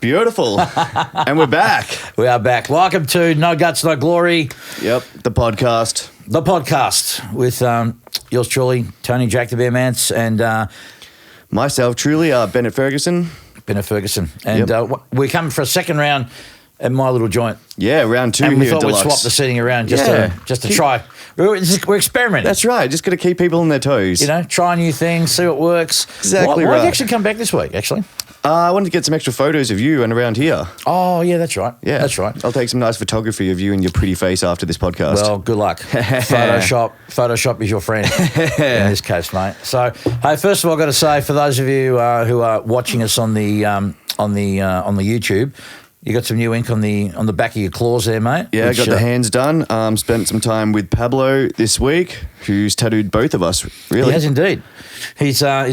Beautiful. And we're back. We are back. Welcome to No Guts, No Glory. Yep, the podcast. The podcast with yours truly, Tony Jack the Bear Mance, and Myself, truly, Bennett Ferguson. Bennett Ferguson. And we're coming for a second round at my little joint. Yeah, round 2 and we here thought at we'd Deluxe. swap the seating around just to try. We're experimenting. That's right. Just got to keep people on their toes. You know, try new things, see what works. Exactly Why right. did you actually come back this week, actually? I wanted to get some extra photos of you and around here. Oh, yeah, that's right. Yeah, that's right. I'll take some nice photography of you and your pretty face after this podcast. Well, good luck. Photoshop is your friend in this case, mate. So, hey, first of all, I've got to say, for those of you who are watching us on the YouTube, you got some new ink on the back of your claws there, mate. Yeah, I got the hands done. Spent some time with Pablo this week, who's tattooed both of us. Really, he has indeed. He's a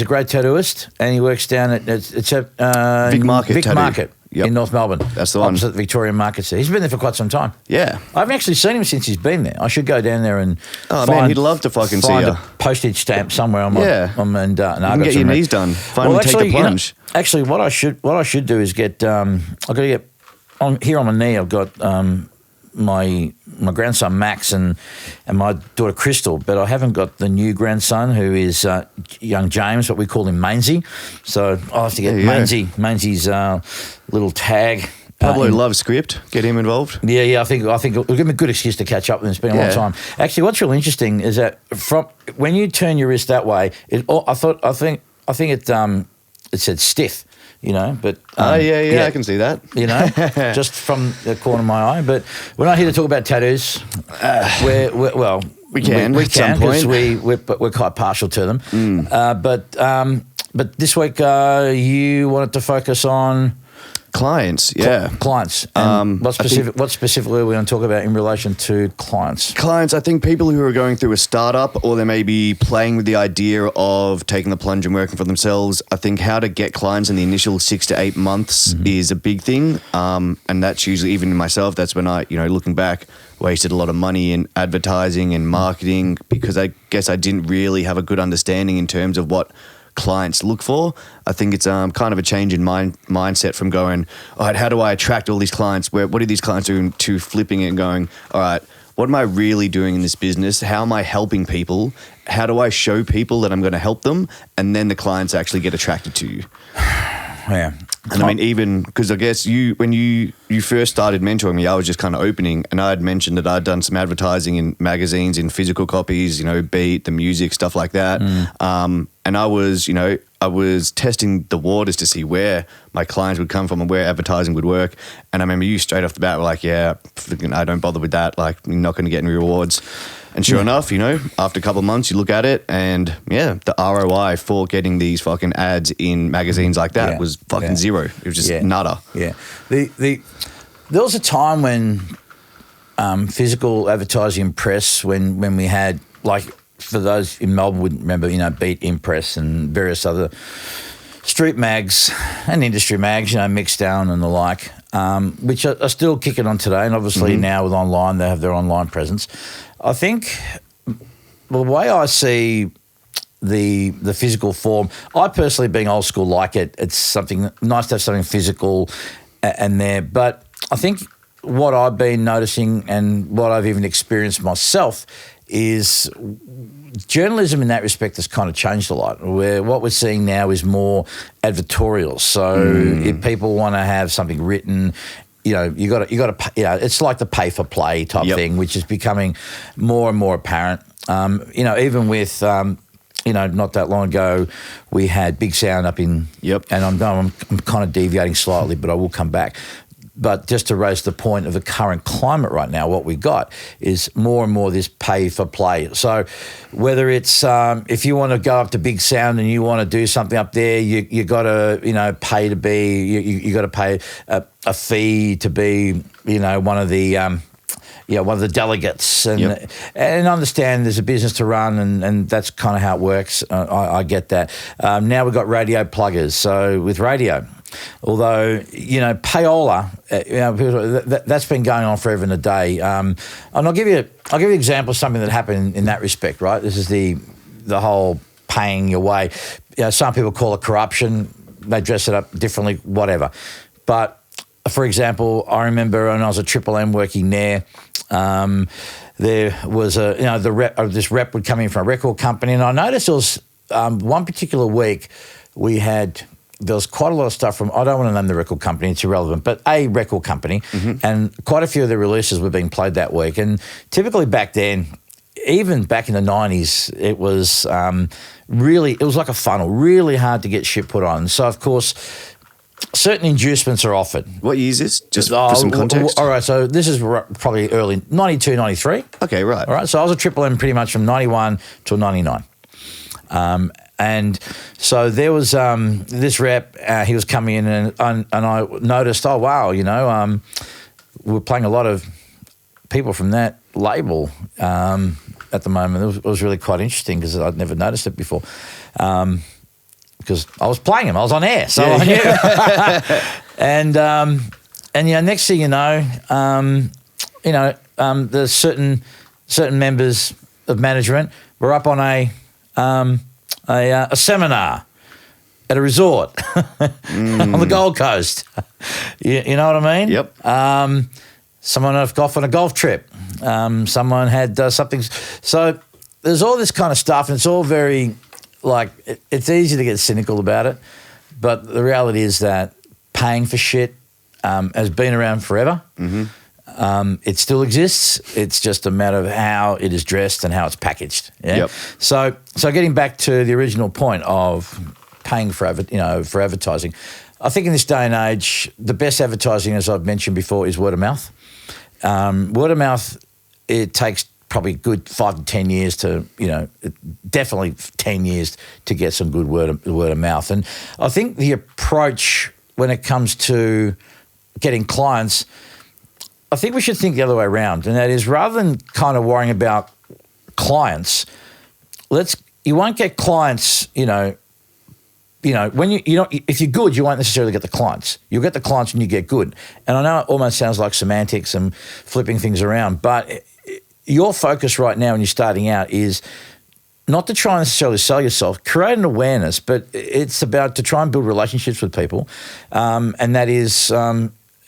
great tattooist, and he works down at Vic Market. Vic Tattoo. Market in North Melbourne. That's the one. Opposite the Victorian Markets there. He's been there for quite some time. Yeah. I haven't actually seen him since he's been there. I should go down there and man, he'd love to fucking see find you. a postage stamp somewhere on my Yeah. and You can get your knees done. Finally take the plunge. Actually, what I should do is get. I've got to get on here on my knee. I've got my grandson Max and my daughter Crystal, but I haven't got the new grandson who is young James, what we call him Mainsy. So I'll have to get Mainsy's little tag. Pablo loves script. Get him involved. Yeah. I think it'll give me a good excuse to catch up with him. It's been a long time. Actually, what's really interesting is that from when you turn your wrist that way, I think it said stiff. You know, but I can see that. You know, just from the corner of my eye. But we're not here to talk about tattoos. We can because we're quite partial to them. But this week you wanted to focus on clients. Yeah, clients. And what specifically are we going to talk about in relation to clients? Clients, I think people who are going through a startup or they may be playing with the idea of taking the plunge and working for themselves. I think how to get clients in the initial 6 to 8 months is a big thing. And that's usually, even in myself, that's when I, looking back, wasted a lot of money in advertising and marketing because I guess I didn't really have a good understanding in terms of what clients look for. I think it's kind of a change in mindset from going, all right, how do I attract all these clients? What are these clients doing, to flipping it and going, all right, what am I really doing in this business? How am I helping people? How do I show people that I'm going to help them? And then the clients actually get attracted to you. Yeah. And I mean, even because I guess when you first started mentoring me, I was just kind of opening, and I had mentioned that I'd done some advertising in magazines, in physical copies, Beat, the music, stuff like that. And I was testing the waters to see where my clients would come from and where advertising would work. And I remember you straight off the bat were like, yeah, I don't bother with that. Like, you're not going to get any rewards. And sure enough, after a couple of months, you look at it and, the ROI for getting these fucking ads in magazines like that was fucking zero. It was just nada. Yeah. There was a time when physical advertising and press, when we had, like, for those in Melbourne wouldn't remember, Beat, Impress and various other street mags and industry mags, Mixdown and the like, which are still kicking on today. And obviously now with online, they have their online presence. I think the way I see the physical form, I personally, being old school, like it. It's something nice to have something physical and there. But I think what I've been noticing and what I've even experienced myself is journalism in that respect has kind of changed a lot, where what we're seeing now is more advertorial. So if people want to have something written, you got to it's like the pay for play type thing, which is becoming more and more apparent. Even with not that long ago, we had Big Sound up in, and I'm kind of deviating slightly, but I will come back. But just to raise the point of the current climate right now, what we got is more and more this pay for play. So whether it's if you want to go up to Big Sound and you want to do something up there, you got to pay to be you got to pay a fee to be one of the one of the delegates and understand there's a business to run and that's kind of how it works. I get that. Now we've got radio pluggers. So with radio, although, payola, that's been going on forever and a day. And I'll give you an example of something that happened in that respect, right? This is the whole paying your way. Some people call it corruption. they dress it up differently, whatever. But for example, I remember when I was at Triple M working there. There was this rep would come in from a record company, and I noticed there was one particular week there was quite a lot of stuff from, I don't want to name the record company, it's irrelevant, but a record company, and quite a few of the releases were being played that week. And typically back then, even back in the 90s, it was it was like a funnel, really hard to get shit put on. So, of course, certain inducements are offered. What year is this? Just for some context. All right, so this is probably early 92, 93. Okay, right. All right, so I was at Triple M pretty much from 91 till 99. And so there was this rep, he was coming in and I noticed, oh, wow, we're playing a lot of people from that label at the moment. It was really quite interesting because I'd never noticed it before. Because I was playing them, I was on air, so I knew. And next thing you know, there's certain members of management were up on a seminar at a resort on the Gold Coast. You know what I mean? Yep. Someone went off on a golf trip. Someone had something. So there's all this kind of stuff, and it's all very. It's easy to get cynical about it, but the reality is that paying for shit has been around forever. It still exists. It's just a matter of how it is dressed and how it's packaged. Yeah. Yep. So getting back to the original point of paying for advertising, I think in this day and age, the best advertising, as I've mentioned before, is word of mouth. Word of mouth, it takes probably a good 5 to 10 years to, definitely 10 years to get some good word of mouth. And I think the approach when it comes to getting clients, I think we should think the other way around. And that is, rather than kind of worrying about clients, you won't get clients, when if you're good, you won't necessarily get the clients. You'll get the clients when you get good. And I know it almost sounds like semantics and flipping things around, but your focus right now when you're starting out is not to try and necessarily sell yourself, create an awareness, but it's about to try and build relationships with people. And that is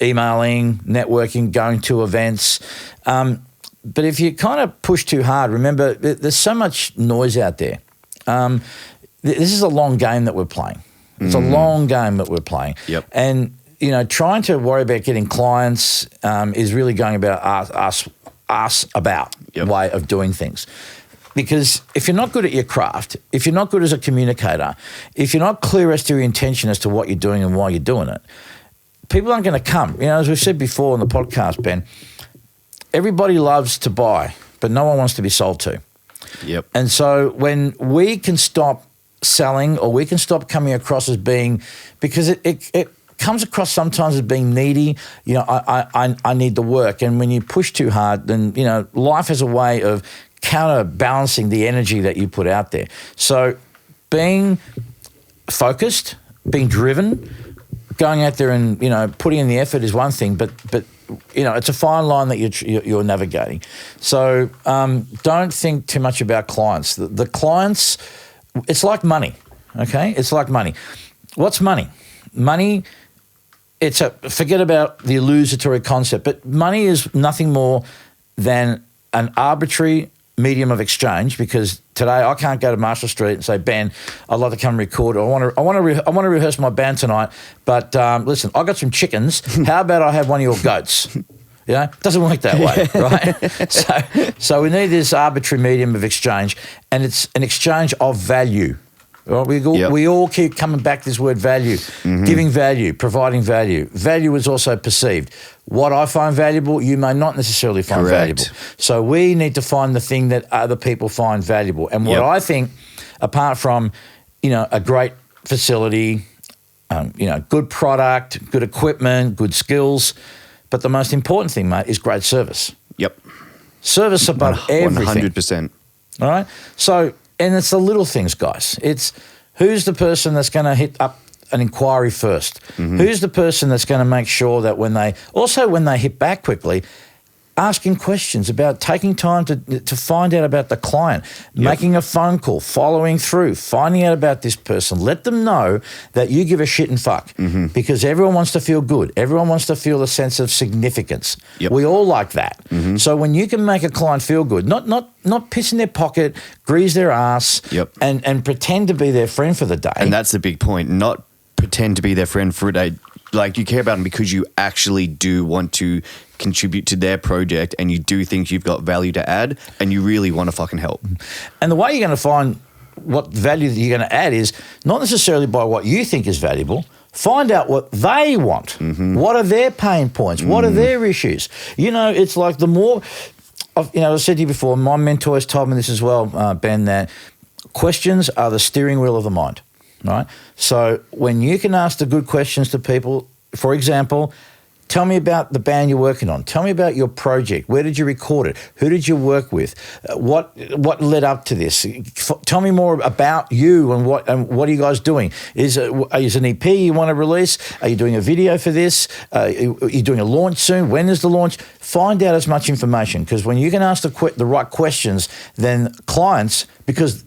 emailing, networking, going to events. But if you kind of push too hard, remember, there's so much noise out there. This is a long game that we're playing. It's a long game that we're playing. Yep. And, trying to worry about getting clients is really going about us about way of doing things. Because if you're not good at your craft, if you're not good as a communicator, if you're not clear as to your intention as to what you're doing and why you're doing it, people aren't going to come. As we've said before on the podcast, Ben, everybody loves to buy, but no one wants to be sold to. Yep. And so when we can stop selling, or we can stop coming across as being, because it comes across sometimes as being needy, I need the work. And when you push too hard, then, life has a way of counterbalancing the energy that you put out there. So being focused, being driven, going out there and, putting in the effort is one thing, but it's a fine line that you're navigating. So don't think too much about clients. The clients, it's like money, okay? It's like money. What's money? Money, forget about the illusory concept, but money is nothing more than an arbitrary medium of exchange, because today I can't go to Marshall Street and say, Ben, I'd like to come record, or I want to rehearse my band tonight, but listen, I got some chickens. How about I have one of your goats? It doesn't work that way, right? So we need this arbitrary medium of exchange, and it's an exchange of value. Right? We all keep coming back to this word value, giving value, providing value. Value is also perceived. What I find valuable, you may not necessarily find valuable. So we need to find the thing that other people find valuable. And what I think, apart from, a great facility, good product, good equipment, good skills, but the most important thing, mate, is great service. Yep. Service above everything. 100%. All right? So, and it's the little things, guys. It's who's the person that's going to hit up an inquiry first? Who's the person that's going to make sure that when they hit back quickly, asking questions, about taking time to find out about the client, making a phone call, following through, finding out about this person. Let them know that you give a shit and fuck, because everyone wants to feel good. Everyone wants to feel a sense of significance. We all like that. So when you can make a client feel good, not piss in their pocket, grease their ass, and pretend to be their friend for the day. And that's the big point. Not pretend to be their friend for a day. Like, you care about them because you actually do want to contribute to their project, and you do think you've got value to add, and you really want to fucking help. And the way you're going to find what value that you're going to add is not necessarily by what you think is valuable. Find out what they want. What are their pain points? What are their issues? You know, it's like the more, I said to you before, my mentor has told me this as well, Ben, that questions are the steering wheel of the mind. Right? So when you can ask the good questions to people, for example, tell me about the band you're working on. Tell me about your project. Where did you record it? Who did you work with? What led up to this? Tell me more about you and what are you guys doing? Is an EP you want to release? Are you doing a video for this? Are you doing a launch soon? When is the launch? Find out as much information, because when you can ask the right questions, then clients, because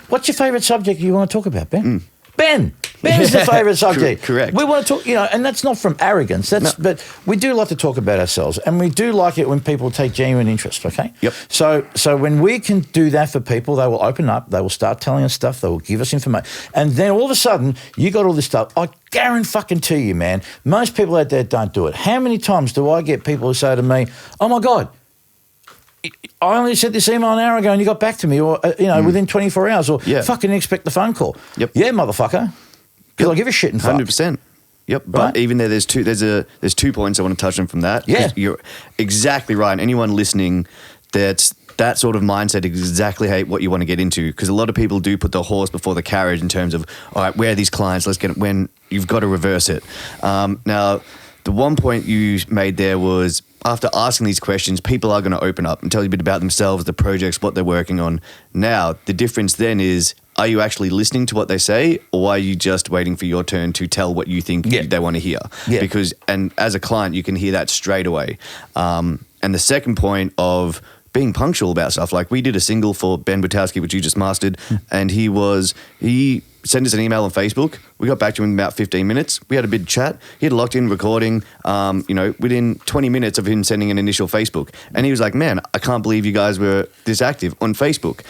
what's your favourite subject you want to talk about, Ben? Ben's the favourite subject. Correct. We want to talk, and that's not from arrogance. But we do like to talk about ourselves, and we do like it when people take genuine interest. Okay. Yep. So when we can do that for people, they will open up. They will start telling us stuff. They will give us information, and then all of a sudden, you got all this stuff. I guarantee you, man. Most people out there don't do it. How many times do I get people who say to me, "Oh my God, I only sent this email an hour ago and you got back to me," or, within 24 hours, or fucking expect the phone call. Yep. Yeah, motherfucker. Because I give a shit and fuck. 100%. Yep. But Right? even there's 2 2 points I want to touch on from that. Yeah. You're exactly right. And anyone listening, that sort of mindset is exactly what you want to get into, because a lot of people do put the horse before the carriage in terms of, all right, where are these clients? Let's get it, when you've got to reverse it. Now, the one point you made there was, after asking these questions, people are going to open up and tell you a bit about themselves, the projects, what they're working on. Now, the difference then is, are you actually listening to what they say, or are you just waiting for your turn to tell what you think they want to hear? Yeah. Because, and as a client, you can hear that straight away. And the second point of being punctual about stuff, like we did a single for Ben Butowski, which you just mastered, and he sent us an email on Facebook. We got back to him in about 15 minutes. We had a big chat. He had locked in recording, within 20 minutes of him sending an initial Facebook. And he was like, man, I can't believe you guys were this active on Facebook.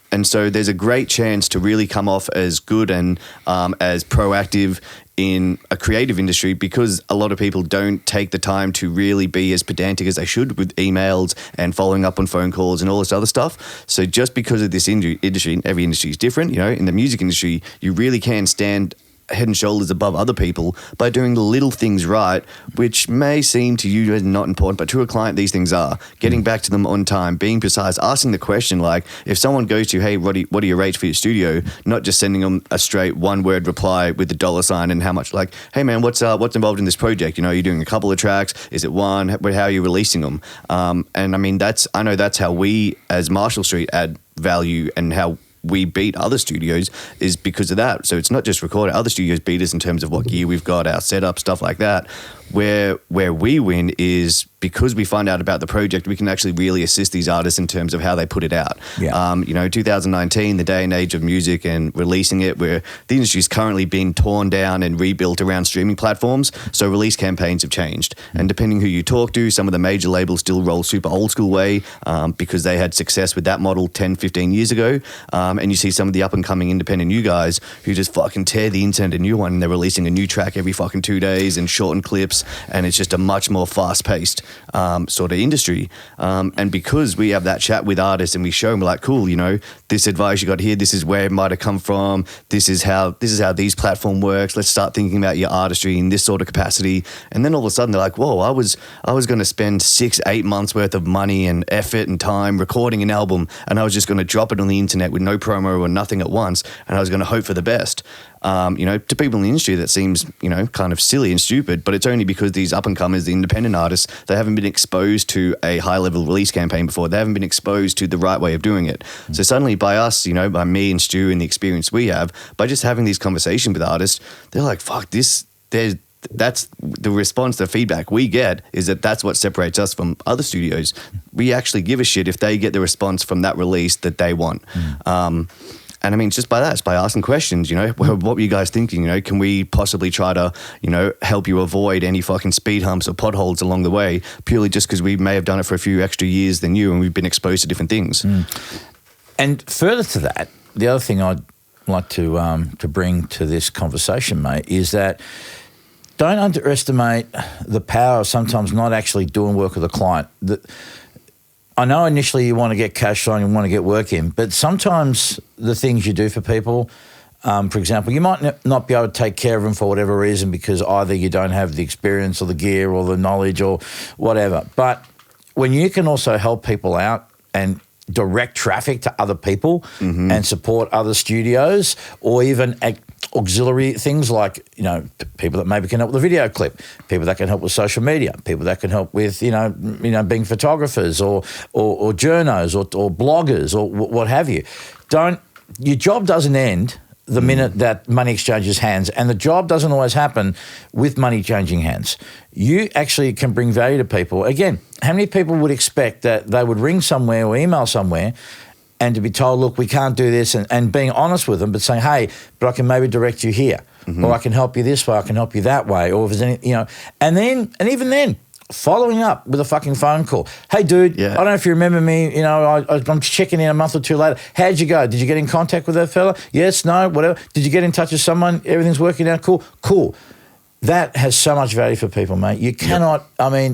And so there's a great chance to really come off as good and as proactive in a creative industry, because a lot of people don't take the time to really be as pedantic as they should with emails and following up on phone calls and all this other stuff. So just because of this industry, every industry is different, in the music industry, you really can stand head and shoulders above other people by doing the little things right, which may seem to you as not important, but to a client, these things are. Getting back to them on time, being precise, asking the question, like, if someone goes to, hey, what are your rates for your studio? Not just sending them a straight one-word reply with the $sign and how much, like, hey, man, what's involved in this project? Are you doing a couple of tracks? Is it one? How are you releasing them? And I mean, I know that's how we, as Marshall Street, add value, and how we beat other studios is because of that. So it's not just recording. Other studios beat us in terms of what gear we've got, our setup, stuff like that. Where we win is because we find out about the project, we can actually really assist these artists in terms of how they put it out. Yeah. 2019, the day and age of music and releasing it, where the industry is currently being torn down and rebuilt around streaming platforms. So release campaigns have changed. And depending who you talk to, some of the major labels still roll super old school way because they had success with that model 10, 15 years ago. And you see some of the up and coming independent new guys who just fucking tear the internet a new one, and they're releasing a new track every fucking 2 days and shortened clips. And it's just a much more fast-paced sort of industry. And because we have that chat with artists and we show them, like, cool, this advice you got here, this is where it might have come from, this is how these platform works, let's start thinking about your artistry in this sort of capacity. And then all of a sudden they're like, whoa, I was going to spend 6-8 months worth of money and effort and time recording an album, and I was just going to drop it on the internet with no promo or nothing at once, and I was going to hope for the best. To people in the industry that seems, kind of silly and stupid, but it's only because these up-and-comers, the independent artists, they haven't been exposed to a high-level release campaign before. They haven't been exposed to the right way of doing it. So suddenly by us, by me and Stu and the experience we have, by just having these conversations with artists, they're like, fuck, that's the response, the feedback we get is that's what separates us from other studios. We actually give a shit if they get the response from that release that they want. And I mean, just by that, it's by asking questions, what were you guys thinking? Can we possibly try to, help you avoid any fucking speed humps or potholes along the way, purely just because we may have done it for a few extra years than you and we've been exposed to different things. And further to that, the other thing I'd like to bring to this conversation, mate, is that don't underestimate the power of sometimes not actually doing work with a client. I know initially you want to get cash on, you want to get work in, but sometimes the things you do for people, for example, you might not be able to take care of them for whatever reason because either you don't have the experience or the gear or the knowledge or whatever. But when you can also help people out and direct traffic to other people and support other studios or even auxiliary things like, people that maybe can help with a video clip, people that can help with social media, people that can help with, being photographers or journos or bloggers or what have you. Your job doesn't end the minute that money exchanges hands, and the job doesn't always happen with money changing hands. You actually can bring value to people. Again, how many people would expect that they would ring somewhere or email somewhere and to be told, look, we can't do this, and being honest with them, but saying, hey, but I can maybe direct you here, or I can help you this way, I can help you that way, or if there's any, and even then, following up with a fucking phone call. Hey, dude, I don't know if you remember me, I'm checking in a month or two later. How'd you go? Did you get in contact with that fella? Yes, no, whatever. Did you get in touch with someone? Everything's working out? Cool. That has so much value for people, mate. You cannot,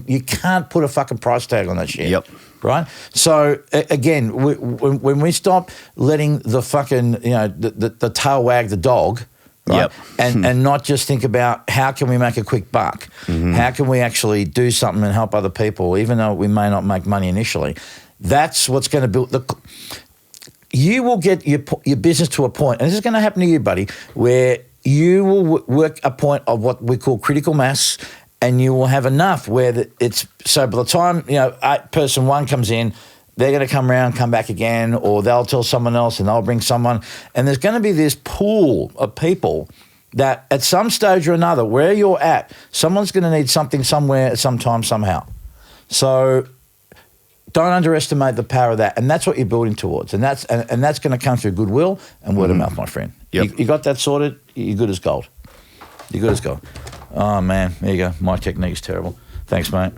you can't put a fucking price tag on that shit. Yep. Right? So, again, when we stop letting the fucking, the tail wag the dog, right? Yep. And not just think about how can we make a quick buck? How can we actually do something and help other people, even though we may not make money initially? That's what's going to build you will get your business to a point, and this is going to happen to you, buddy, where you will work a point of what we call critical mass, and you will have enough where so by the time, person one comes in, they're going to come around, come back again, or they'll tell someone else and they'll bring someone. And there's going to be this pool of people that at some stage or another, where you're at, someone's going to need something somewhere at some time, somehow. So don't underestimate the power of that. And that's what you're building towards. And that's going to come through goodwill and word of mouth, my friend. Yep. You got that sorted, you're good as gold. You're good as gold. Oh, man, there you go. My technique's terrible. Thanks, mate.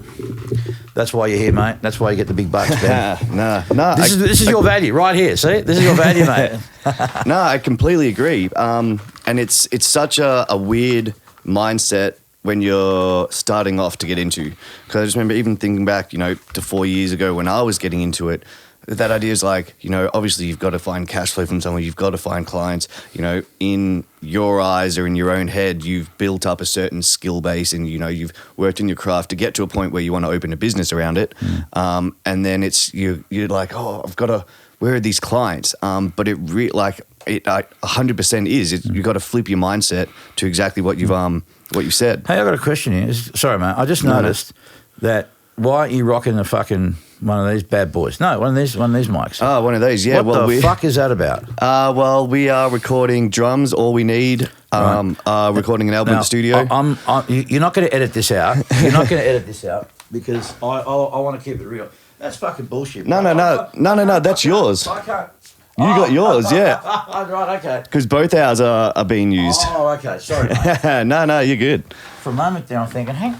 That's why you're here, mate. That's why you get the big bucks, Ben. No. This is your value right here. See, this is your value, mate. No, I completely agree. And it's such a weird mindset when you're starting off to get into. Because I just remember even thinking back, to 4 years ago when I was getting into it. That idea is like, obviously you've got to find cash flow from somewhere, you've got to find clients, in your eyes or in your own head, you've built up a certain skill base and, you've worked in your craft to get to a point where you want to open a business around it. And then you're like, where are these clients? But it 100% is, you've got to flip your mindset to exactly what you've said. Hey, I got a question here. Sorry, mate. I just noticed that why aren't you rocking the fucking one of these bad boys? No, one of these mics. Oh, one of these, yeah. What the fuck is that about? Well, we are recording drums, All We Need. Recording an album in the studio. You're not going to edit this out. You're not going to edit this out because I want to keep it real. That's fucking bullshit. No. That's yours. I can't. You got yours, yeah. Right, okay. Because both ours are being used. Oh, okay. Sorry, mate. No, you're good. For a moment there, I'm thinking, hang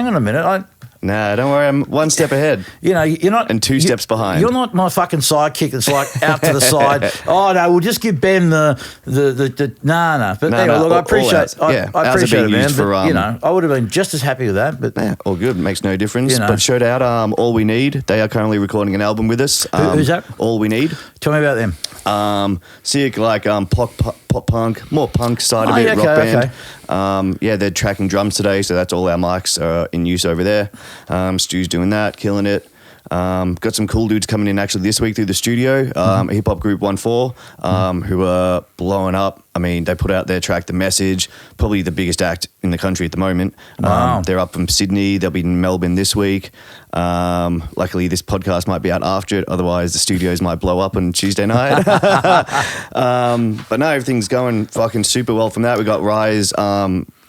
on a minute. Nah, don't worry. I'm one step ahead. You're not... And two steps behind. You're not my fucking sidekick that's like out to the side. Oh, no, we'll just give Ben the... Nah. But anyway, look, I appreciate I appreciate it, man. But, I would have been just as happy with that. But yeah, all good. Makes no difference. But shout out All We Need. They are currently recording an album with us. Who's that? All We Need. Tell me about them. Sick, like pop punk, more punk side of it, rock band. Okay. They're tracking drums today, so that's all our mics are in use over there. Stu's doing that, killing it. Got some cool dudes coming in actually this week through the studio. Hip hop group 1-4, who are blowing up. I mean, they put out their track, The Message, probably the biggest act in the country at the moment. Wow. They're up from Sydney. They'll be in Melbourne this week. Luckily, this podcast might be out after it. Otherwise, the studios might blow up on Tuesday night. But no, everything's going fucking super well from that. We got Rise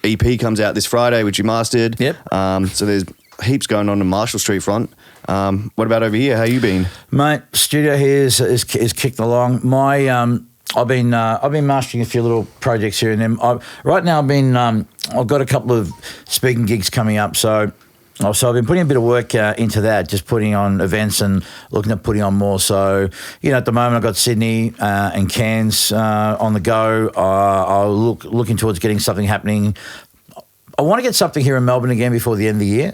EP comes out this Friday, which you mastered. Yep. So there's heaps going on in Marshall Street front. What about over here? How you been? Mate, studio here is kicking along. I've been mastering a few little projects here and there. Right now I've got a couple of speaking gigs coming up, so I've been putting a bit of work into that, just putting on events and looking at putting on more. So, at the moment I've got Sydney and Cairns on the go. I'll looking towards getting something happening. I want to get something here in Melbourne again before the end of the year,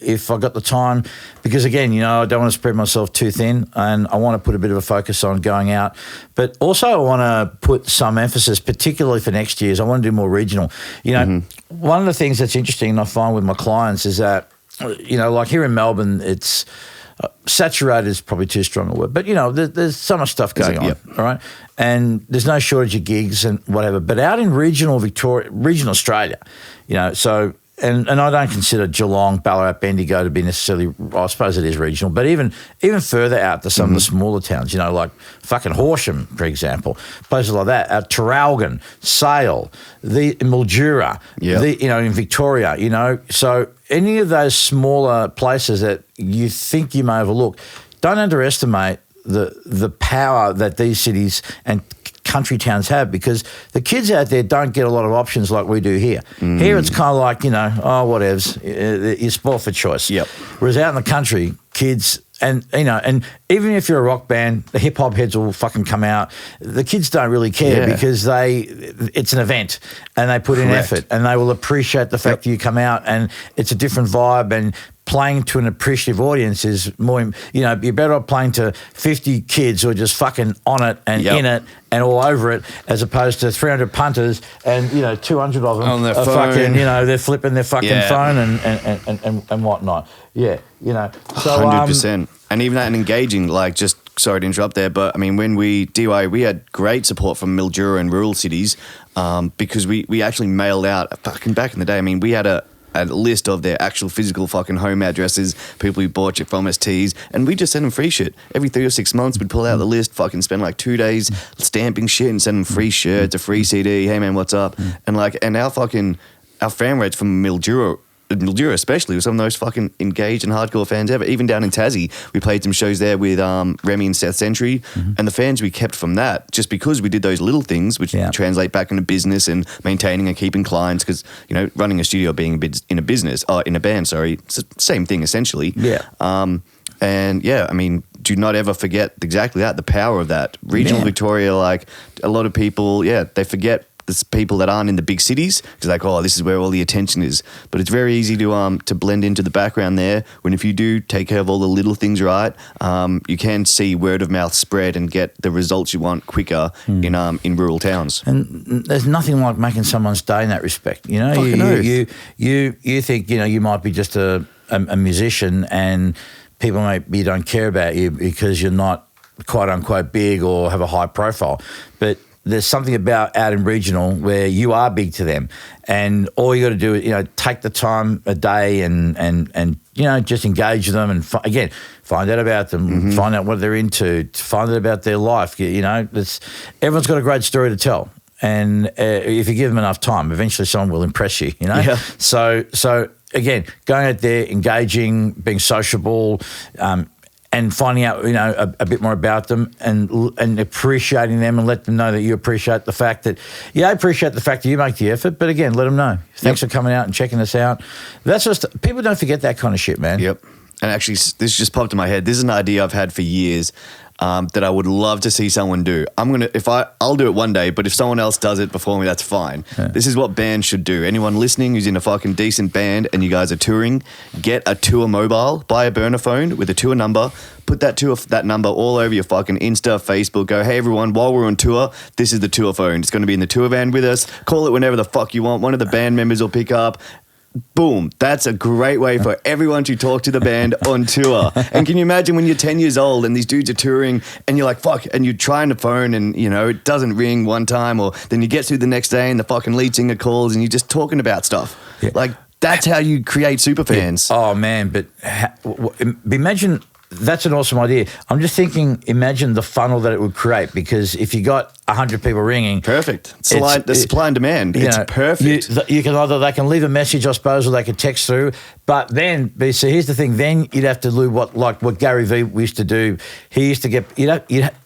if I got the time, because again, I don't want to spread myself too thin, and I want to put a bit of a focus on going out. But also I want to put some emphasis, particularly for next year, is I want to do more regional. One of the things that's interesting I find with my clients is that, like here in Melbourne, it's saturated is probably too strong a word, but there's so much stuff going on, all right, and there's no shortage of gigs and whatever. But out in regional Australia, so and I don't consider Geelong, Ballarat, Bendigo to be necessarily. I suppose it is regional, but even further out to some of the smaller towns, like fucking Horsham, for example, places like that, Traralgon, Sale, the Mildura, in Victoria, so any of those smaller places that you think you may overlook, don't underestimate the power that these cities and country towns have, because the kids out there don't get a lot of options like we do here. Here it's kind of like, whatevs, you're spoiled for choice. Yep. Whereas out in the country, kids, and even if you're a rock band, the hip hop heads will fucking come out. The kids don't really care because it's an event and they put in effort, and they will appreciate the fact that you come out, and it's a different vibe, and playing to an appreciative audience is more, you're better off playing to 50 kids who are just fucking on it and in it and all over it, as opposed to 300 punters and, 200 of them on their are phone. fucking, they're flipping their fucking phone and whatnot. So 100%. And even that and engaging, sorry to interrupt there, but I mean, when we had great support from Mildura and rural cities, because we actually mailed out fucking back in the day. I mean, we had a list of their actual physical fucking home addresses, people who bought shit from us, teas, and we just send them free shit. Every 3 or 6 months, we'd pull out the list, fucking spend 2 days stamping shit and send them free shirts, a free CD, hey man, what's up? And our fan rates from Mildura especially, was some of the most fucking engaged and hardcore fans ever. Even down in Tassie, we played some shows there with Remy and South Century, and the fans we kept from that, just because we did those little things, which translate back into business and maintaining and keeping clients, because, running a studio, being in a business, in a band, it's the same thing essentially. I mean, do not ever forget exactly that, the power of that. Regional Victoria, a lot of people, they forget there's people that aren't in the big cities, because this is where all the attention is. But it's very easy to blend into the background there, when if you do take care of all the little things right, you can see word of mouth spread and get the results you want quicker in rural towns. And there's nothing like making someone's day in that respect. You think you might be just a musician, and people maybe don't care about you because you're not quote unquote big or have a high profile, but there's something about out in regional where you are big to them, and all you got to do is take the time a day and just engage with them, and find out about them, find out what they're into, find out about their life. Everyone's got a great story to tell, and if you give them enough time, eventually someone will impress you. So again, going out there, engaging, being sociable, and finding out, a bit more about them, and appreciating them, and let them know that you appreciate the fact that, I appreciate the fact that you make the effort, but again, let them know. Thanks for coming out and checking us out. That's just, people don't forget that kind of shit, man. Yep. And actually, this just popped in my head. This is an idea I've had for years, that I would love to see someone do. I'll do it one day, but if someone else does it before me, that's fine. Yeah. This is what bands should do. Anyone listening who's in a fucking decent band and you guys are touring, get a tour mobile, buy a burner phone with a tour number, put that number all over your fucking Insta, Facebook, go, hey everyone, while we're on tour, this is the tour phone. It's going to be in the tour van with us. Call it whenever the fuck you want. One of the band members will pick up. Boom. That's a great way for everyone to talk to the band on tour. And can you imagine when you're 10 years old and these dudes are touring and you're like, fuck, and you're trying to phone and, it doesn't ring one time, or then you get through the next day and the fucking lead singer calls and you're just talking about stuff. Yeah. That's how you create super fans. Yeah. Oh, man. But imagine that's an awesome idea. I'm just thinking, imagine the funnel that it would create, because if you got 100 people ringing, perfect. The supply and demand. It's perfect. You can they can leave a message, I suppose, or they can text through. But then, so here's the thing. Then you'd have to do what Gary Vee used to do. He used to get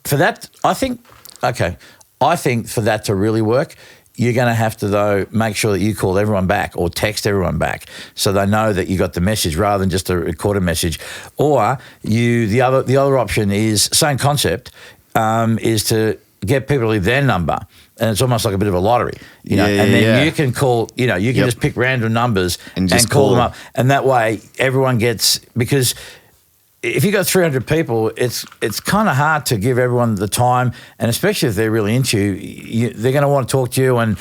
for that. I think for that to really work, you're going to have to, though, make sure that you call everyone back or text everyone back so they know that you got the message rather than just a recorded message. Or the other option is, same concept, is to get people to leave their number. And it's almost like a bit of a lottery, and then you can call, you can just pick random numbers and call them up. And that way everyone gets, because if you got 300 people, it's kind of hard to give everyone the time, and especially if they're really into you, they're going to want to talk to you, and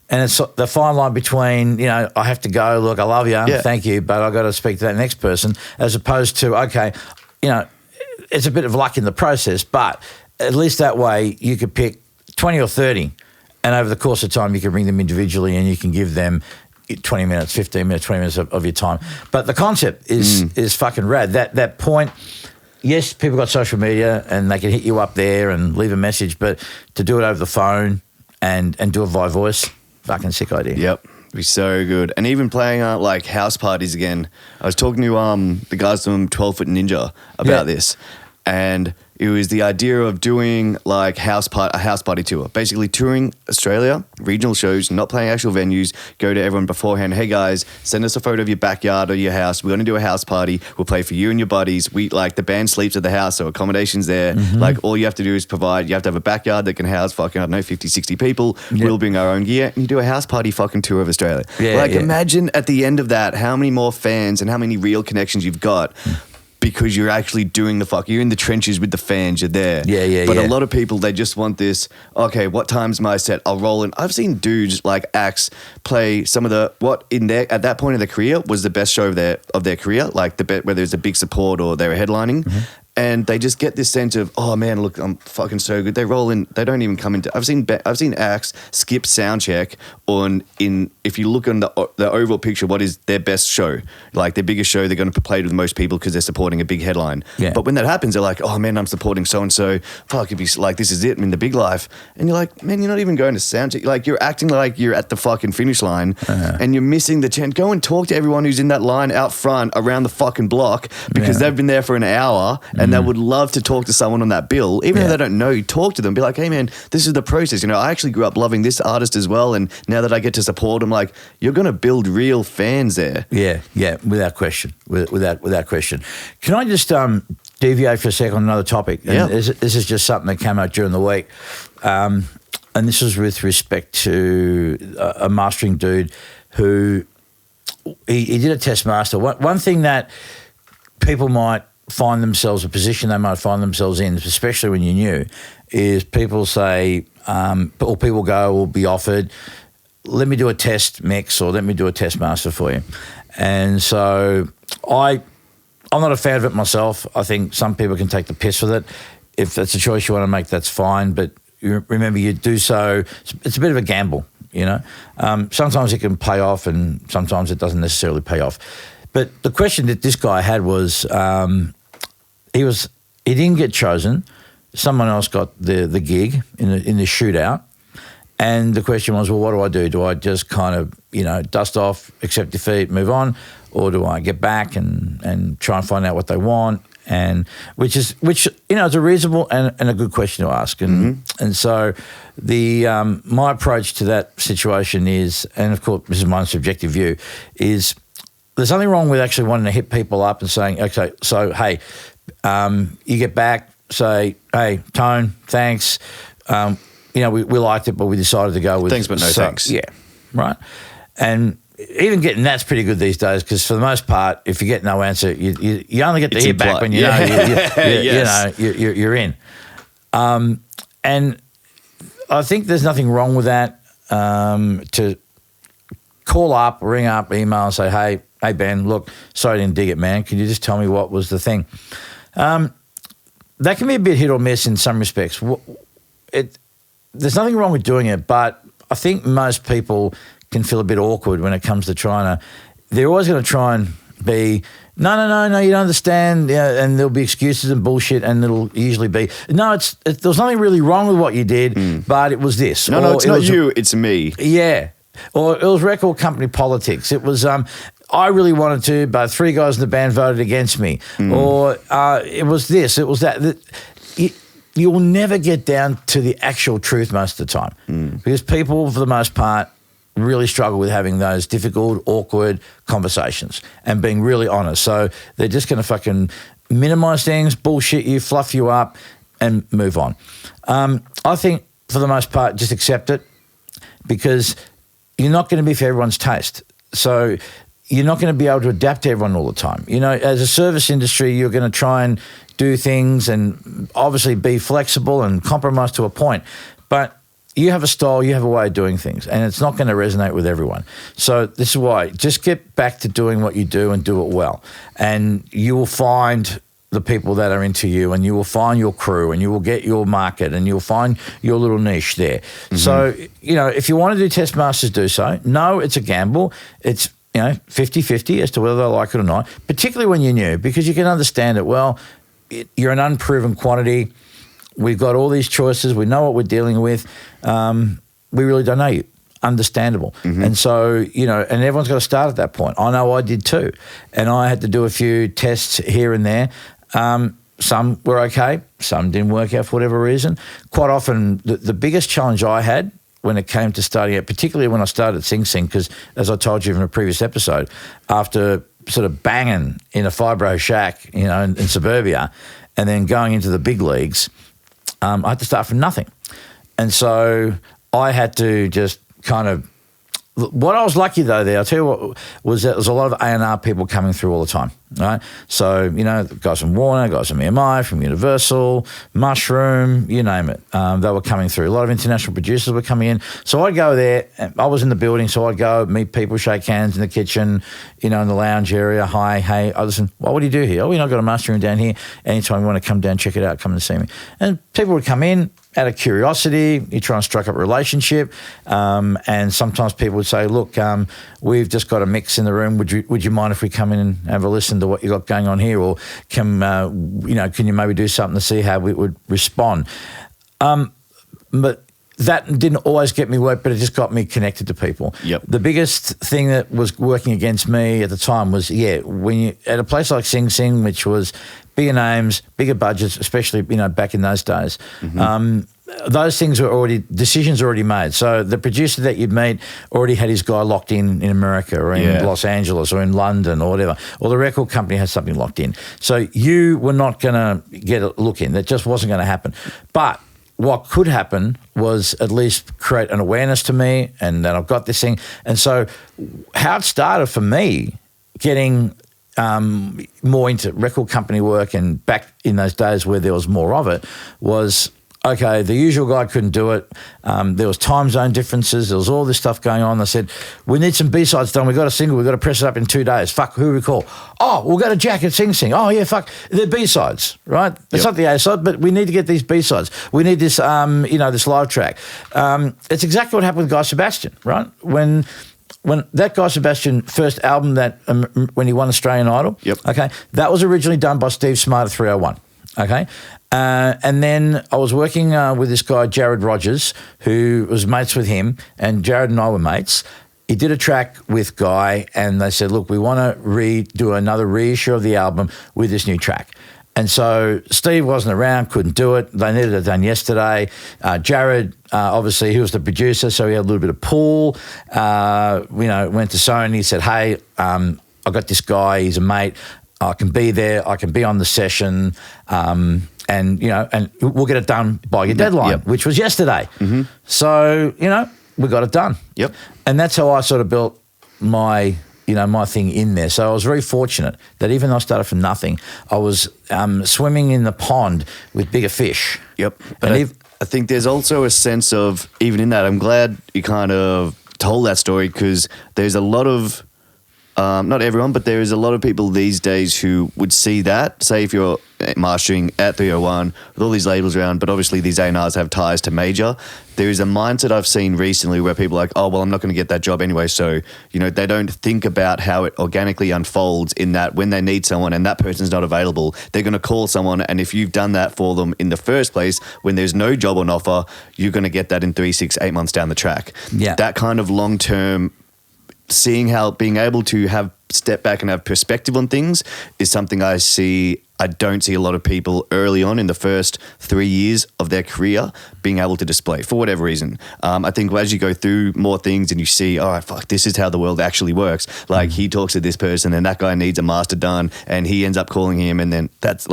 it's the fine line between, I have to go, look, I love you, thank you, but I've got to speak to that next person, as opposed to, it's a bit of luck in the process, but at least that way you could pick 20 or 30, and over the course of time you can ring them individually and you can give them 20 minutes, 15 minutes, 20 minutes of your time. But the concept is fucking rad. That point, yes, people got social media and they can hit you up there and leave a message, but to do it over the phone and do it via voice, fucking sick idea. Yep. It'd be so good. And even playing like house parties again. I was talking to the guys from 12 Foot Ninja about this, and it was the idea of doing like a house party tour, basically touring Australia, regional shows, not playing actual venues, go to everyone beforehand. Hey guys, send us a photo of your backyard or your house. We're going to do a house party. We'll play for you and your buddies. The band sleeps at the house, so accommodations there. Like all you have to do is provide, you have to have a backyard that can house fucking, 50, 60 people. Yep. We'll bring our own gear and you do a house party fucking tour of Australia. Imagine at the end of that, how many more fans and how many real connections you've got. Because you're actually doing you're in the trenches with the fans, you're there. But a lot of people, they just want this, okay, what time's my set? I'll roll in. I've seen dudes like acts play some of at that point of their career was the best show of their career, like whether it's a big support or they were headlining. And they just get this sense of, oh man, look, I'm fucking so good. They roll in, they don't even come into. I've seen acts skip sound check if you look on the overall picture, what is their best show, like their biggest show, they're going to play with the most people because they're supporting a big headline. But when that happens, they're like, oh man, I'm supporting so and so. Fuck, if you like, this is it. I'm in the big life, and you're like, man, you're not even going to sound check. Like you're acting like you're at the fucking finish line, and you're missing the chance. Go and talk to everyone who's in that line out front around the fucking block because they've been there for an hour. And they would love to talk to someone on that bill, even though they don't know you. Talk to them, be like, hey man, this is the process. I actually grew up loving this artist as well, and now that I get to support them, like you're going to build real fans there. Yeah, without question, without question. Can I just deviate for a second on another topic? And this is just something that came out during the week, and this was with respect to a mastering dude who he did a test master. One thing that people might find themselves, a position they might find themselves in, especially when you're new, is people say, or people go or be offered, let me do a test mix or let me do a test master for you. And so I'm not a fan of it myself. I think some people can take the piss with it. If that's a choice you want to make, that's fine. But remember, you do so, it's a bit of a gamble, Sometimes it can pay off and sometimes it doesn't necessarily pay off. But the question that this guy had was, he didn't get chosen. Someone else got the gig in the shootout. And the question was, well, what do I do? Do I just kind of, dust off, accept defeat, move on? Or do I get back and try and find out what they want? And which is a reasonable and a good question to ask. And so my approach to that situation is, and of course this is my subjective view, is there's nothing wrong with actually wanting to hit people up and saying, okay, so hey, you get back, say, hey, Tone, thanks. We liked it, but we decided to go with thanks, but no thanks. Yeah, right. And even getting that's pretty good these days because for the most part, if you get no answer, you only get the hit back when you're in. And I think there's nothing wrong with that. To call up, ring up, email, and say, hey Ben, look, sorry I didn't dig it, man. Can you just tell me what was the thing? That can be a bit hit or miss in some respects. There's nothing wrong with doing it, but I think most people can feel a bit awkward when it comes to they're always going to try and be No, you don't understand. Yeah, and there'll be excuses and bullshit, and it'll usually be, no, there was nothing really wrong with what you did, but it was this. No, it's not you, it's me. Yeah. Or it was record company politics. It was, I really wanted to, but 3 guys in the band voted against me. Or it was this, it was that. You will never get down to the actual truth most of the time because people, for the most part, really struggle with having those difficult, awkward conversations and being really honest. So they're just going to fucking minimize things, bullshit you, fluff you up, and move on. I think, for the most part, just accept it because you're not going to be for everyone's taste. So you're not going to be able to adapt to everyone all the time. You know, as a service industry, you're going to try and do things and obviously be flexible and compromise to a point. But you have a style, you have a way of doing things, and it's not going to resonate with everyone. So this is why, just get back to doing what you do and do it well. And you will find the people that are into you, and you will find your crew, and you will get your market, and you'll find your little niche there. So, you know, if you want to do test masters, do so. No, it's a gamble. It's, you know, 50-50 as to whether they like it or not, particularly when you're new, because you can understand it. Well, you're an unproven quantity. We've got all these choices. We know what we're dealing with. We really don't know you. Understandable. And so, you know, and everyone's got to start at that point. I know I did too. And I had to do a few tests here and there. Some were okay. Some didn't work out for whatever reason. Quite often, the biggest challenge I had when it came to starting out, particularly when I started Sing Sing, because as I told you in a previous episode, after sort of banging in a fibro shack, you know, in suburbia, and then going into the big leagues, I had to start from nothing. And so I had to just kind of, what I was lucky though there, I'll tell you what, was that there was a lot of A&R people coming through all the time, right? So, you know, guys from Warner, guys from EMI, from Universal, Mushroom, you name it. They were coming through. A lot of international producers were coming in. So I'd go there, and I was in the building, so I'd go meet people, shake hands in the kitchen, you know, in the lounge area. Hi, hey, I listen, what do you do here? Oh, you know, I've got a master room down here. Anytime you want to come down, check it out, come and see me. And people would come in, out of curiosity, you try and strike up a relationship, and sometimes people would say, look, we've just got a mix in the room. Would you mind if we come in and have a listen to what you got going on here? Or can you maybe do something to see how we would respond? But that didn't always get me work, but it just got me connected to people. Yep. The biggest thing that was working against me at the time was, when you at a place like Sing Sing, which was bigger names, bigger budgets, especially, you know, back in those days. Those things were decisions already made. So the producer that you'd meet already had his guy locked in America or in Los Angeles or in London or whatever, or the record company had something locked in. So you were not going to get a look in. That just wasn't going to happen. But what could happen was at least create an awareness to me, and then I've got this thing. And so how it started for me, getting more into record company work, and back in those days where there was more of it, was, okay, the usual guy couldn't do it. There was time zone differences. There was all this stuff going on. They said, we need some B-sides done. We've got a single. We've got to press it up in 2 days. Fuck, who do we call? Oh, we'll go to Jack at Sing Sing. Oh, yeah, fuck. They're B-sides, right? It's not the A-side, but we need to get these B-sides. We need this, this live track. It's exactly what happened with Guy Sebastian, right? When that Guy Sebastian first album, that when he won Australian Idol, okay, that was originally done by Steve Smart at 301, okay? And then I was working with this guy, Jared Rogers, who was mates with him, and Jared and I were mates. He did a track with Guy, and they said, look, we want to do another reissue of the album with this new track. And so Steve wasn't around, couldn't do it. They needed it done yesterday. Jared, obviously, he was the producer, so he had a little bit of pull. Went to Sony, said, hey, I got this guy, he's a mate. I can be there, I can be on the session, and we'll get it done by your deadline, which was yesterday. So, we got it done. And that's how I sort of built my thing in there. So I was very fortunate that even though I started from nothing, I was swimming in the pond with bigger fish. But I think there's also a sense of, even in that, I'm glad you kind of told that story, because there's a lot of not everyone, but there is a lot of people these days who would see that. Say if you're mastering at 301 with all these labels around, but obviously these A&Rs have ties to major. There is a mindset I've seen recently where people are like, oh, well, I'm not going to get that job anyway. So, they don't think about how it organically unfolds in that when they need someone and that person's not available, they're going to call someone. And if you've done that for them in the first place, when there's no job on offer, you're going to get that in 3, 6, 8 months down the track. Yeah. That kind of long-term seeing how being able to have step back and have perspective on things is something I don't see a lot of people early on in the first 3 years of their career being able to display for whatever reason. I think as you go through more things and you see, all right, fuck, this is how the world actually works. Like he talks to this person and that guy needs a master done and he ends up calling him and then that's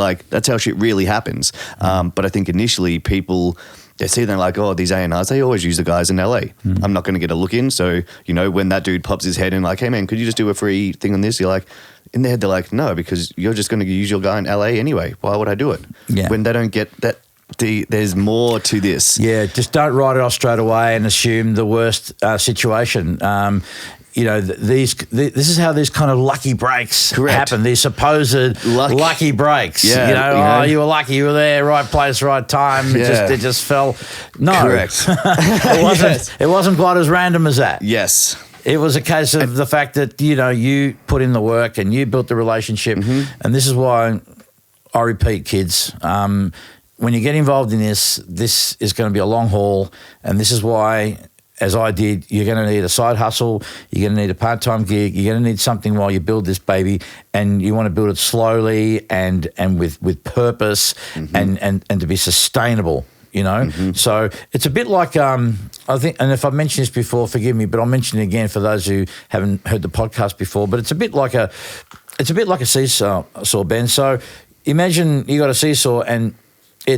how shit really happens. But I think initially people, they see them like, oh, these A&Rs, they always use the guys in LA. I'm not going to get a look in. So, when that dude pops his head in like, hey man, could you just do a free thing on this? You're like, in their head, they're like, no, because you're just going to use your guy in LA anyway. Why would I do it? Yeah. When they don't get that, there's more to this. Yeah, just don't write it off straight away and assume the worst situation. This is how these kind of lucky breaks happen. These supposed lucky breaks. Yeah, you were lucky, you were there, right place, right time. It just fell. No, correct. It wasn't quite as random as that. Yes. It was a case of the fact that, you put in the work and you built the relationship. And this is why I repeat, kids, when you get involved in this is going to be a long haul. And this is why, as I did, you're going to need a side hustle, you're going to need a part-time gig, you're going to need something while you build this baby, and you want to build it slowly and with purpose and to be sustainable. So it's a bit like I think, and if I've mentioned this before, forgive me, but I'll mention it again for those who haven't heard the podcast before. But it's a bit like a seesaw, Ben. So imagine you got a seesaw and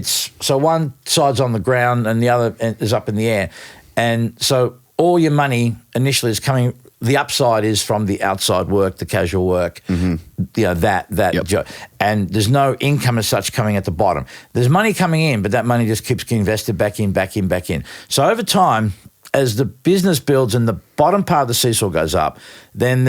so one side's on the ground and the other is up in the air, and so all your money initially is coming. The upside is from the outside work, the casual work, that job. And there's no income as such coming at the bottom. There's money coming in, but that money just keeps getting invested back in. So over time, as the business builds and the bottom part of the seesaw goes up, then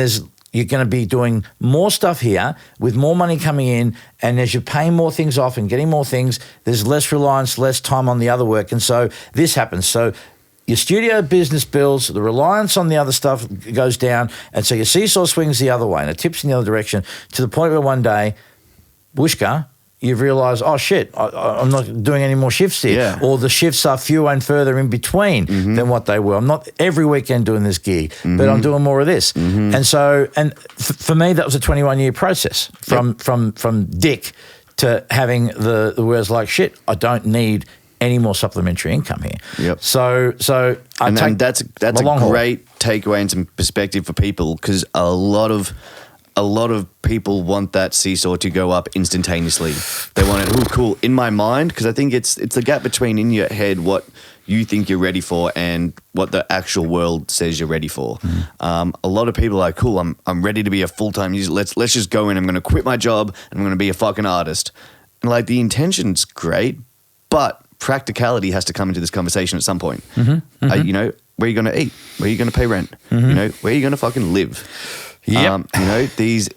you're going to be doing more stuff here with more money coming in, and as you're paying more things off and getting more things, there's less reliance, less time on the other work. And so this happens. So your studio business builds, the reliance on the other stuff goes down, and so your seesaw swings the other way and it tips in the other direction to the point where one day, whooshka, you've realised, oh shit, I'm not doing any more shifts here, or the shifts are fewer and further in between than what they were. I'm not every weekend doing this gig, but I'm doing more of this. And so, for me, that was a 21-year process from Dick to having the words like, shit, I don't need any more supplementary income here. Yep. So that's a great takeaway and some perspective for people, because a lot of people want that seesaw to go up instantaneously. They want it, cool, in my mind, because I think it's the gap between in your head what you think you're ready for and what the actual world says you're ready for. A lot of people are like, cool, I'm ready to be a full-time user. Let's just go in. I'm going to quit my job and I'm going to be a fucking artist. And like the intention's great, but practicality has to come into this conversation at some point. Where are you going to eat? Where are you going to pay rent? Where are you going to fucking live? Yep. These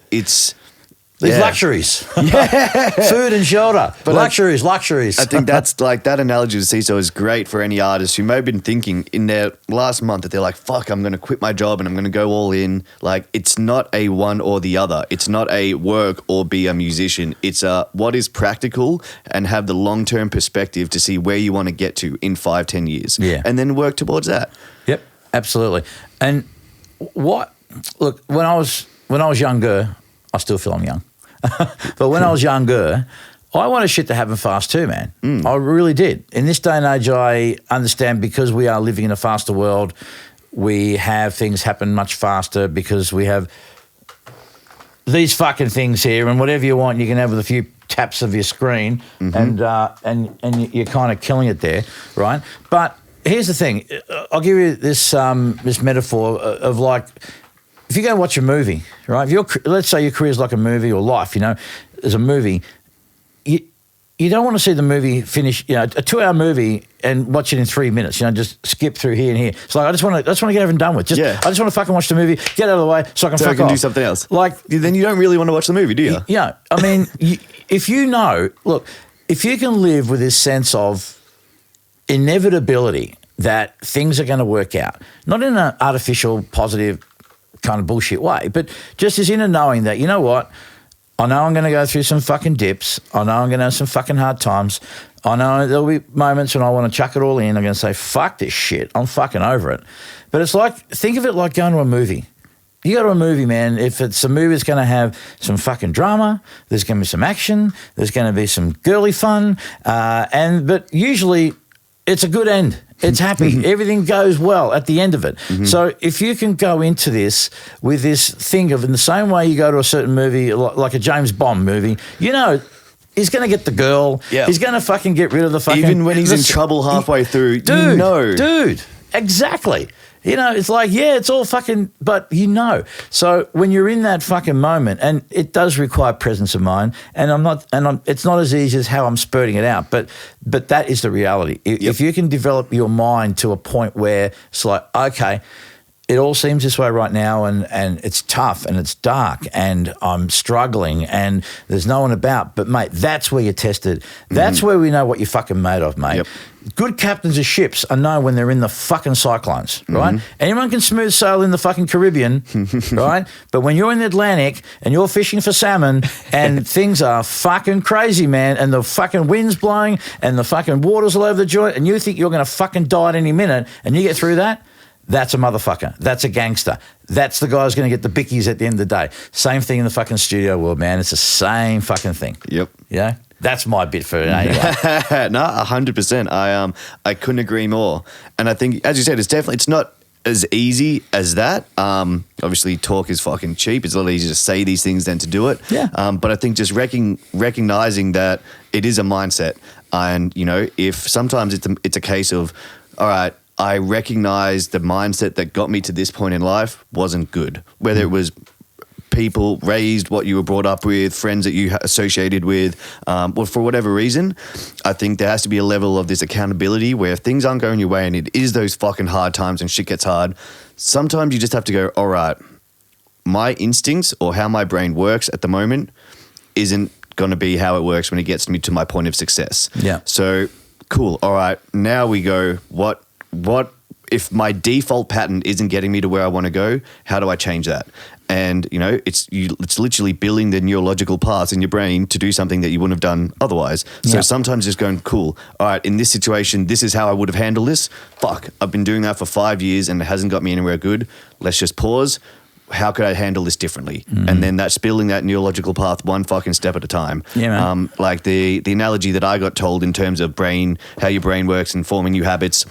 luxuries. Food and shelter. But luxuries. I think that's like that analogy to seesaw is great for any artist who may have been thinking in their last month that they're like, fuck, I'm going to quit my job and I'm going to go all in. Like, it's not a one or the other. It's not a work or be a musician. It's a what is practical and have the long-term perspective to see where you want to get to in 5-10 years. Yeah. And then work towards that. Yep, absolutely. And look, when I was younger, I still feel I'm young. But when I was younger, I wanted shit to happen fast too, man. I really did. In this day and age, I understand because we are living in a faster world, we have things happen much faster because we have these fucking things here, and whatever you want, you can have with a few taps of your screen, and you're kind of killing it there, right? But here's the thing. I'll give you this metaphor of like, if you go watch a movie, right? Let's say your career is like a movie or life, as a movie, you don't want to see the movie finish, a 2-hour movie and watch it in 3 minutes, just skip through here and here. It's like, I just want to get everything done with. I just want to fucking watch the movie, get out of the way so I can fuck off. Do something else. Like, then you don't really want to watch the movie, do you? Yeah. I mean, if you can live with this sense of inevitability that things are going to work out, not in an artificial, positive kind of bullshit way, but just as in a knowing that, you know what, I know I'm going to go through some fucking dips. I know I'm going to have some fucking hard times. I know there'll be moments when I want to chuck it all in. I'm going to say, fuck this shit. I'm fucking over it. But it's like, think of it like going to a movie. You go to a movie, man, if it's a movie that's going to have some fucking drama, there's going to be some action, there's going to be some girly fun, but usually it's a good end. It's happy. Everything goes well at the end of it. Mm-hmm. So if you can go into this with this thing of, in the same way you go to a certain movie, like a James Bond movie, he's going to get the girl. Yeah. He's going to fucking get rid of the fucking... Even when he's in trouble halfway through, Dude, exactly. It's like, it's all fucking, but So when you're in that fucking moment, and it does require presence of mind, it's not as easy as how I'm spurting it out, but that is the reality. If you can develop your mind to a point where it's like, okay, it all seems this way right now, and it's tough and it's dark and I'm struggling and there's no one about. But, mate, that's where you're tested. That's where we know what you're fucking made of, mate. Yep. Good captains of ships are known when they're in the fucking cyclones, right? Anyone can smooth sail in the fucking Caribbean, right? But when you're in the Atlantic and you're fishing for salmon and things are fucking crazy, man, and the fucking wind's blowing and the fucking water's all over the joint and you think you're going to fucking die at any minute and you get through that, that's a motherfucker. That's a gangster. That's the guy who's going to get the bickies at the end of the day. Same thing in the fucking studio world, man. It's the same fucking thing. Yep. Yeah? That's my bit for it anyway. No, 100%. I couldn't agree more. And I think, as you said, it's not as easy as that. Obviously, talk is fucking cheap. It's a lot easier to say these things than to do it. Yeah. But I think just recognizing that it is a mindset. And, if sometimes it's a case of, all right, I recognize the mindset that got me to this point in life wasn't good. Whether it was people raised, what you were brought up with, friends that you associated with, or for whatever reason, I think there has to be a level of this accountability where if things aren't going your way and it is those fucking hard times and shit gets hard, sometimes you just have to go, all right, my instincts or how my brain works at the moment isn't going to be how it works when it gets me to my point of success. Yeah. So, cool. All right, now we go, what if my default pattern isn't getting me to where I want to go? How do I change that? And it's literally building the neurological paths in your brain to do something that you wouldn't have done otherwise. So sometimes just going, cool, all right, in this situation, this is how I would have handled this. Fuck, I've been doing that for 5 years and it hasn't got me anywhere good. Let's just pause. How could I handle this differently? And then that's building that neurological path one fucking step at a time. Yeah, man. Like the analogy that I got told in terms of how your brain works and forming new habits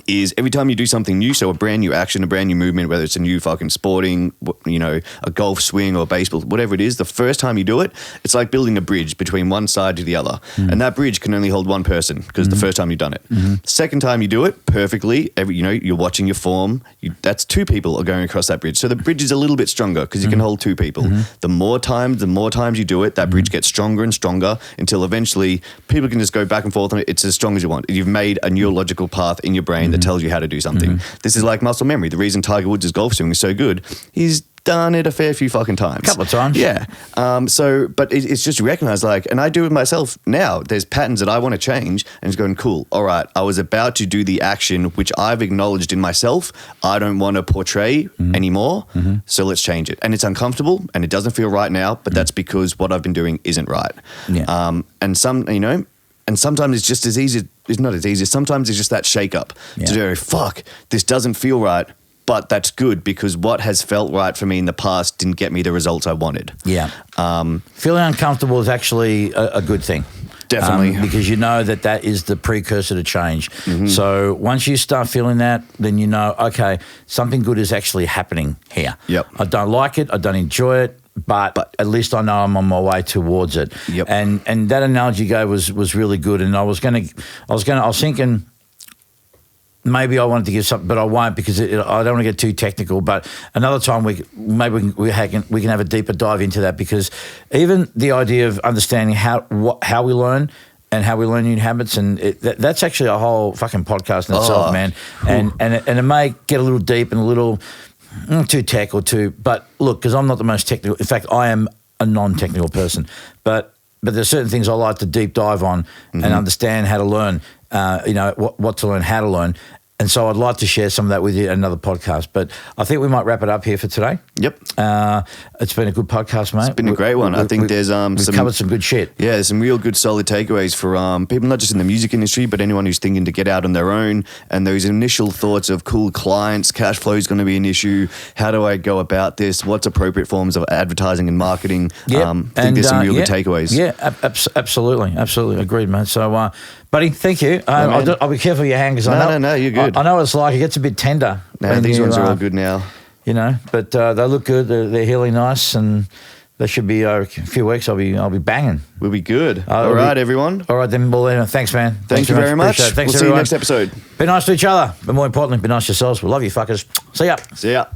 is every time you do something new, so a brand new action, a brand new movement, whether it's a new fucking sporting, a golf swing or baseball, whatever it is, the first time you do it, it's like building a bridge between one side to the other. And that bridge can only hold one person because the first time you've done it. Second time you do it perfectly, you're watching your form, that's two people are going across that bridge. So the bridge is a little bit stronger because you can hold two people. The more times you do it, that bridge gets stronger and stronger until eventually people can just go back and forth on it. It's as strong as you want. You've made a neurological path in your brain that tells you how to do something. This is like muscle memory. The reason Tiger Woods' golf swing is so good, he's done it a fair few fucking times. Couple of times. Yeah. But it's just recognized, and I do it myself now. There's patterns that I want to change and it's going, cool, all right, I was about to do the action which I've acknowledged in myself I don't want to portray anymore, so let's change it. And it's uncomfortable and it doesn't feel right now, but that's because what I've been doing isn't right. Yeah. And sometimes it's just it's not as easy. Sometimes it's just that shake up to go, fuck, this doesn't feel right, but that's good because what has felt right for me in the past didn't get me the results I wanted. Yeah. Feeling uncomfortable is actually a good thing. Definitely. Because you know that is the precursor to change. So once you start feeling that, then you know, okay, something good is actually happening here. Yep. I don't like it. I don't enjoy it. But at least I know I'm on my way towards it. Yep. And that analogy you gave was really good. And I was thinking, maybe I wanted to give something, but I won't because I don't want to get too technical. But another time we can have a deeper dive into that, because even the idea of understanding how we learn and how we learn new habits, and that's actually a whole fucking podcast in itself, man. And it may get a little deep and a little too tech or too. But look, because I'm not the most technical. In fact, I am a non-technical person, but there's certain things I like to deep dive on and understand how to learn. What to learn, how to learn. And so I'd like to share some of that with you in another podcast. But I think we might wrap it up here for today. Yep. It's been a good podcast, mate. It's been a great one. I think there's we've covered some good shit. Yeah, there's some real good solid takeaways for people not just in the music industry, but anyone who's thinking to get out on their own. And those initial thoughts of cool clients, cash flow is going to be an issue. How do I go about this? What's appropriate forms of advertising and marketing? Yep. I think there's some real good takeaways. Yeah, absolutely. Agreed, mate. So, buddy, thank you. I'll be careful of your hand because No, you're good. I know what it's like. It gets a bit tender. No, these ones are all good now. But they look good. They're healing nice, and they should be a few weeks. I'll be banging. We'll be good. All right, everyone. All right, then. Well, thanks, man. Thank you very much. Thanks, we'll see you next episode. Be nice to each other, but more importantly, be nice to yourselves. We love you, fuckers. See ya. See ya.